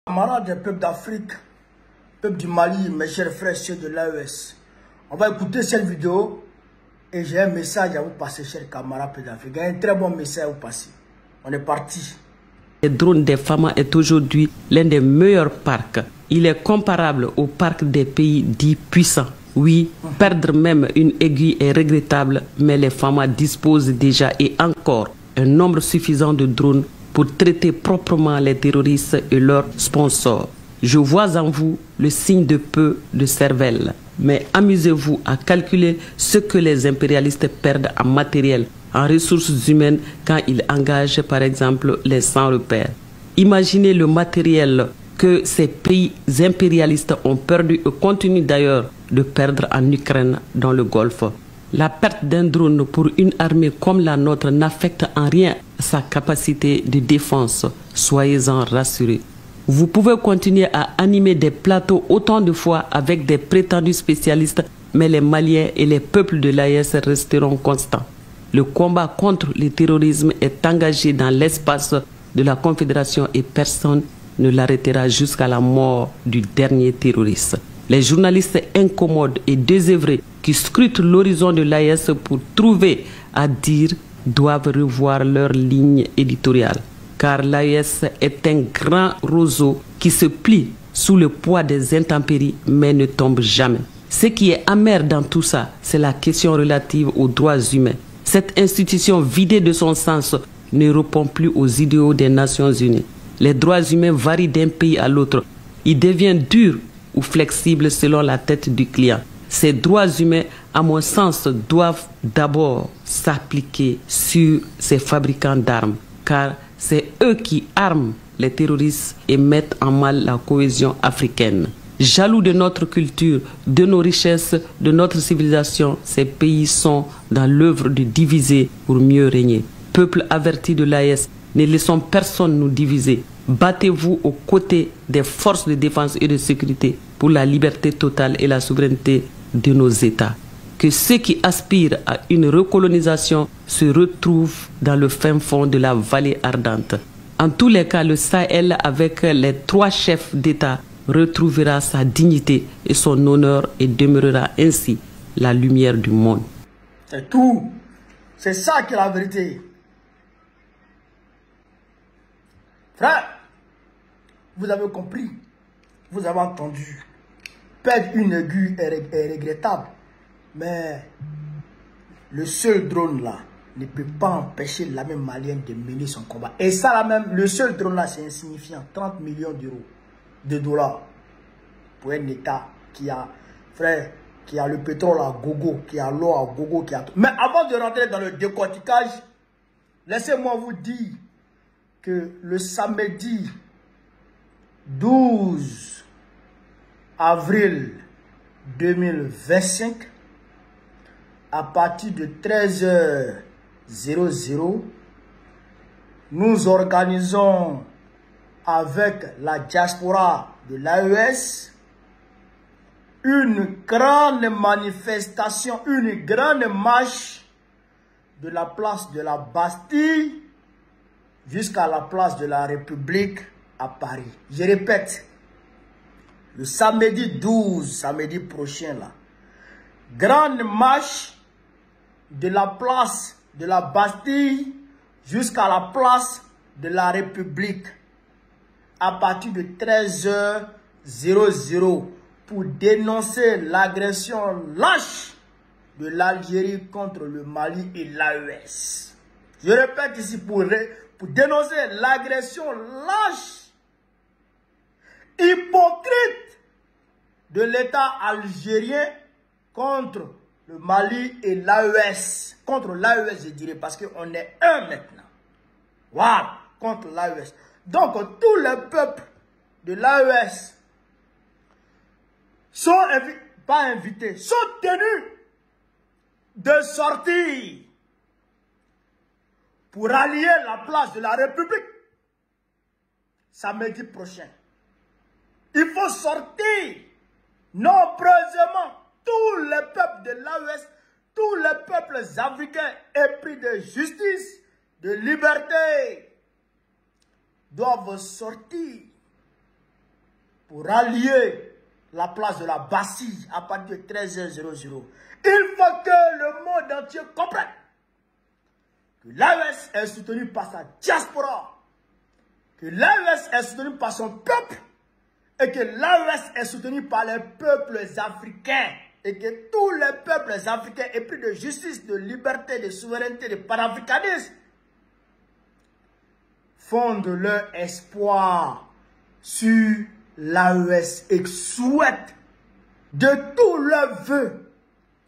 Camarades des peuples d'Afrique, peuple du Mali, mes chers frères ceux de l'AES, on va écouter cette vidéo et j'ai un message à vous passer, chers camarades peuples d'Afrique. Un très bon message à vous passer. On est parti. Le drone des Fama est aujourd'hui l'un des meilleurs parcs. Il est comparable au parc des pays dits puissants. Oui, perdre même une aiguille est regrettable, mais les Fama disposent déjà et encore un nombre suffisant de drones pour traiter proprement les terroristes et leurs sponsors. Je vois en vous le signe de peu de cervelle, mais amusez-vous à calculer ce que les impérialistes perdent en matériel, en ressources humaines quand ils engagent par exemple les sans-repères. Imaginez le matériel que ces pays impérialistes ont perdu et continuent d'ailleurs de perdre en Ukraine dans le Golfe. La perte d'un drone pour une armée comme la nôtre n'affecte en rien sa capacité de défense. Soyez-en rassurés. Vous pouvez continuer à animer des plateaux autant de fois avec des prétendus spécialistes, mais les Maliens et les peuples de l'AES resteront constants. Le combat contre le terrorisme est engagé dans l'espace de la Confédération et personne ne l'arrêtera jusqu'à la mort du dernier terroriste. Les journalistes incommodes et désœuvrés qui scrutent l'horizon de l'AES pour trouver à dire doivent revoir leur ligne éditoriale. Car l'AES est un grand roseau qui se plie sous le poids des intempéries mais ne tombe jamais. Ce qui est amer dans tout ça, c'est la question relative aux droits humains. Cette institution vidée de son sens ne répond plus aux idéaux des Nations Unies. Les droits humains varient d'un pays à l'autre. Ils deviennent durs ou flexibles selon la tête du client. Ces droits humains, à mon sens, doivent d'abord s'appliquer sur ces fabricants d'armes, car c'est eux qui arment les terroristes et mettent en mal la cohésion africaine. Jaloux de notre culture, de nos richesses, de notre civilisation, ces pays sont dans l'œuvre de diviser pour mieux régner. Peuple averti de l'AES, ne laissons personne nous diviser. Battez-vous aux côtés des forces de défense et de sécurité pour la liberté totale et la souveraineté de nos États. Que ceux qui aspirent à une recolonisation se retrouvent dans le fin fond de la vallée ardente. En tous les cas, le Sahel, avec les 3 chefs d'État, retrouvera sa dignité et son honneur et demeurera ainsi la lumière du monde. C'est tout. C'est ça qui est la vérité. Frère, vous avez compris, vous avez entendu. Perdre une aiguille est regrettable, mais le seul drone là ne peut pas empêcher l'armée malienne de mener son combat. Et ça là même, le seul drone là c'est insignifiant, 30 millions de dollars pour un État qui a, frère, qui a le pétrole à gogo, qui a l'eau à gogo, qui a tout. Mais avant de rentrer dans le décortiquage, laissez-moi vous dire que le samedi 12 avril 2025, à partir de 13h00, nous organisons avec la diaspora de l'AES une grande manifestation, une grande marche de la place de la Bastille jusqu'à la place de la République à Paris. Je répète, le samedi 12, samedi prochain là, grande marche de la place de la Bastille jusqu'à la place de la République à partir de 13h00 pour dénoncer l'agression lâche de l'Algérie contre le Mali et l'AES. Je répète ici pour dénoncer l'agression lâche, hypocrite de l'État algérien contre le Mali et l'AES. Contre l'AES, je dirais, parce qu'on est un maintenant. Voilà, contre l'AES. Donc, tous les peuples de l'AES sont pas invités, sont tenus de sortir pour allier la place de la République samedi prochain. Il faut sortir nombreusement tous les peuples de l'AES, tous les peuples africains épris de justice, de liberté, doivent sortir pour rallier la place de la Bastille à partir de 13h00. Il faut que le monde entier comprenne que l'AES est soutenu par sa diaspora, que l'AES est soutenu par son peuple, et que l'AES est soutenu par les peuples africains, et que tous les peuples africains épris de justice, de liberté, de souveraineté, de panafricanisme fondent leur espoir sur l'AES et souhaitent de tout leur vœu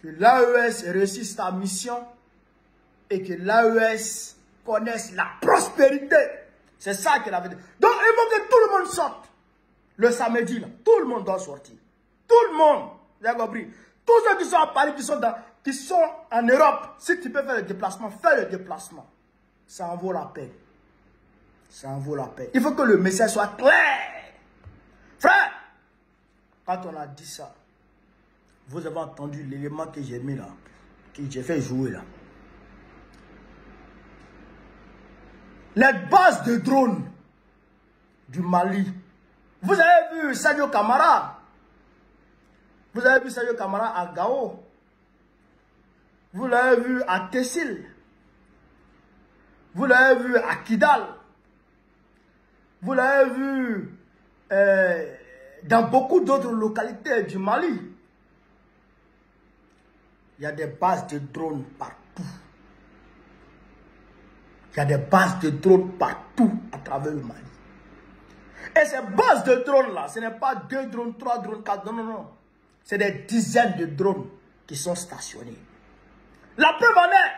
que l'AES réussisse sa mission et que l'AES connaisse la prospérité. C'est ça qu'il avait dit. Donc il faut que tout le monde sorte. Le samedi, là, tout le monde doit sortir. Tout le monde. Vous avez compris? Tous ceux qui sont à Paris, qui sont en Europe, si tu peux faire le déplacement, fais le déplacement. Ça en vaut la peine. Ça en vaut la peine. Il faut que le message soit clair. Frère, quand on a dit ça, vous avez entendu l'élément que j'ai mis là, que j'ai fait jouer là. Les bases de drones du Mali. Vous avez vu Sadio Camara. Vous avez vu Sadio Camara à Gao. Vous l'avez vu à Tessil. Vous l'avez vu à Kidal. Vous l'avez vu dans beaucoup d'autres localités du Mali. Il y a des bases de drones partout. Il y a des bases de drones partout à travers le Mali. Et ces bases de drones là, ce n'est pas 2 drones, 3 drones, 4, non, non, non. C'est des dizaines de drones qui sont stationnés. La preuve en est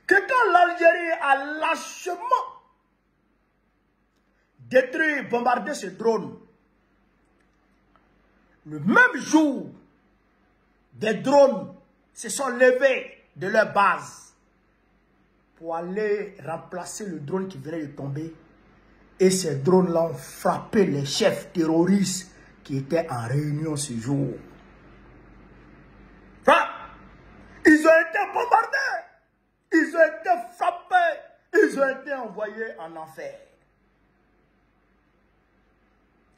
que quand l'Algérie a lâchement détruit, bombardé ce drone, le même jour, des drones se sont levés de leur base pour aller remplacer le drone qui venait de tomber. Et ces drones-là ont frappé les chefs terroristes qui étaient en réunion ce jour. Enfin, ils ont été bombardés, ils ont été frappés, ils ont été envoyés en enfer.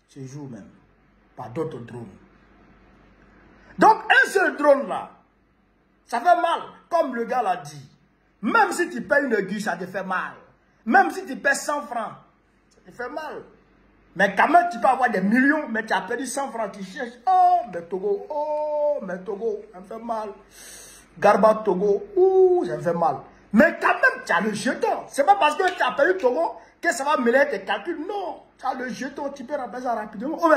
Ce jour même, par d'autres drones. Donc, un seul drone-là, ça fait mal, comme le gars l'a dit. Même si tu payes une aiguille, ça te fait mal. Même si tu payes 100 francs, ça te fait mal. Mais quand même, tu peux avoir des millions, mais tu as perdu 100 francs, tu cherches. Oh, mais Togo, ça me fait mal. Garba Togo, ouh, ça me fait mal. Mais quand même, tu as le jeton. C'est pas parce que tu as perdu Togo que ça va mêler tes calculs. Non, tu as le jeton, tu peux remplacer ça rapidement. Oh,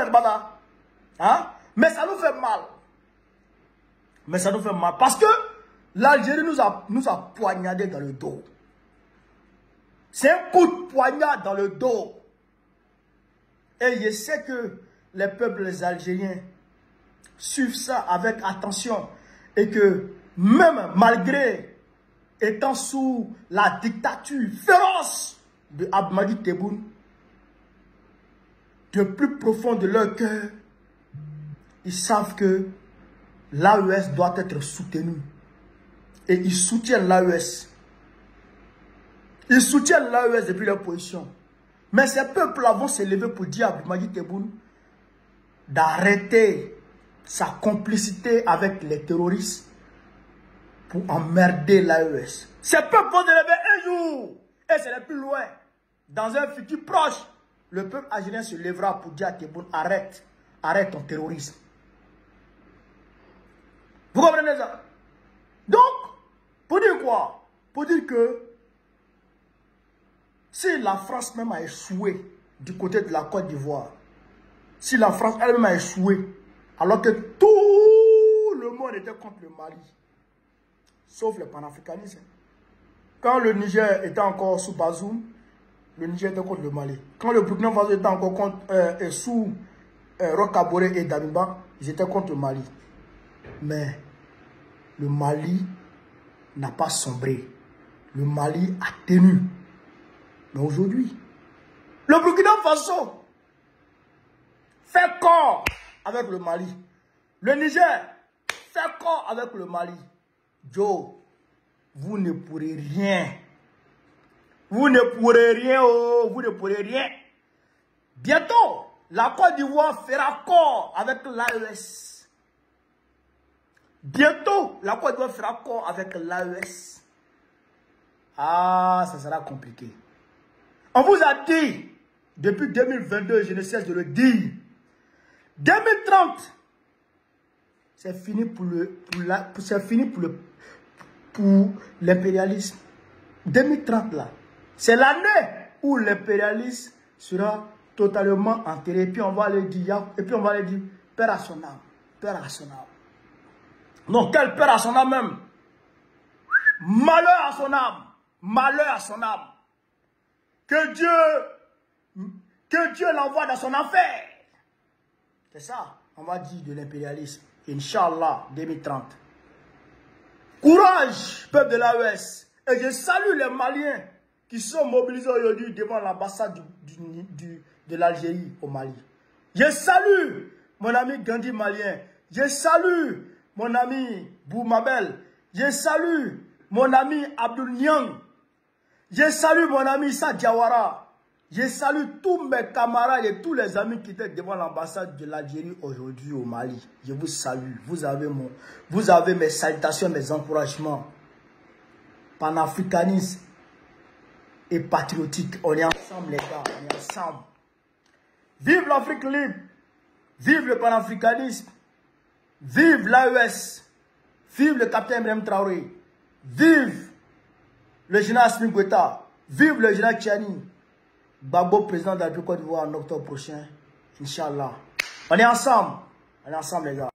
hein? Mais ça nous fait mal. Mais ça nous fait mal. Parce que l'Algérie nous a poignardé dans le dos. C'est un coup de poignard dans le dos. Et je sais que les peuples algériens suivent ça avec attention. Et que même malgré étant sous la dictature féroce de Abdelmadjid Tebboune, de plus profond de leur cœur, ils savent que l'AES doit être soutenue. Et ils soutiennent l'AES. Ils soutiennent l'AES depuis leur position. Mais ces peuples-là vont se lever pour dire à Abdelmadjid Tebboune d'arrêter sa complicité avec les terroristes pour emmerder l'AES. Ces peuples vont se lever un jour. Et c'est le plus loin. Dans un futur proche, le peuple algérien se lèvera pour dire à Tebboune, arrête ton terrorisme. Vous comprenez ça? Donc, pour dire quoi? Pour dire que si la France même a échoué du côté de la Côte d'Ivoire, si la France elle-même a échoué, alors que tout le monde était contre le Mali, sauf les panafricanistes. Quand le Niger était encore sous Bazoum, le Niger était contre le Mali. Quand le Burkina Faso était encore sous Roch Kaboré et Damiba, ils étaient contre le Mali. Mais le Mali n'a pas sombré. Le Mali a tenu. Mais aujourd'hui, le Burkina Faso fait corps avec le Mali. Le Niger fait corps avec le Mali. Joe, vous ne pourrez rien. Vous ne pourrez rien, oh, vous ne pourrez rien. Bientôt, la Côte d'Ivoire fera corps avec l'AES. Bientôt, la Côte d'Ivoire fera corps avec l'AES. Ah, ça sera compliqué. On vous a dit, depuis 2022, je ne cesse de le dire, 2030, c'est fini pour l'impérialisme. 2030 là, c'est l'année où l'impérialisme sera totalement enterré. Et puis on va aller dire, père à son âme, père à son âme. Non, quel père à son âme même? Malheur à son âme, malheur à son âme. Que Dieu l'envoie dans son enfer. C'est ça, on va dire de l'impérialisme. Inch'Allah, 2030. Courage, peuple de l'AES. Et je salue les Maliens qui sont mobilisés aujourd'hui devant l'ambassade de l'Algérie au Mali. Je salue mon ami Gandhi malien. Je salue mon ami Boumabel. Je salue mon ami Abdul Nyang. Je salue mon ami Issa Diawara. Je salue tous mes camarades et tous les amis qui étaient devant l'ambassade de l'Algérie aujourd'hui au Mali. Je vous salue. Vous avez mes salutations, mes encouragements. Panafricanisme et patriotique. On est ensemble les gars. On est ensemble. Vive l'Afrique libre. Vive le panafricanisme. Vive l'AES. Vive le capitaine Ibrahim Traoré. Vive le général Assimi Goïta. Vive le général Tchani. Gbagbo, président de la Côte d'Ivoire en octobre prochain. Inch'Allah. On est ensemble. On est ensemble les gars.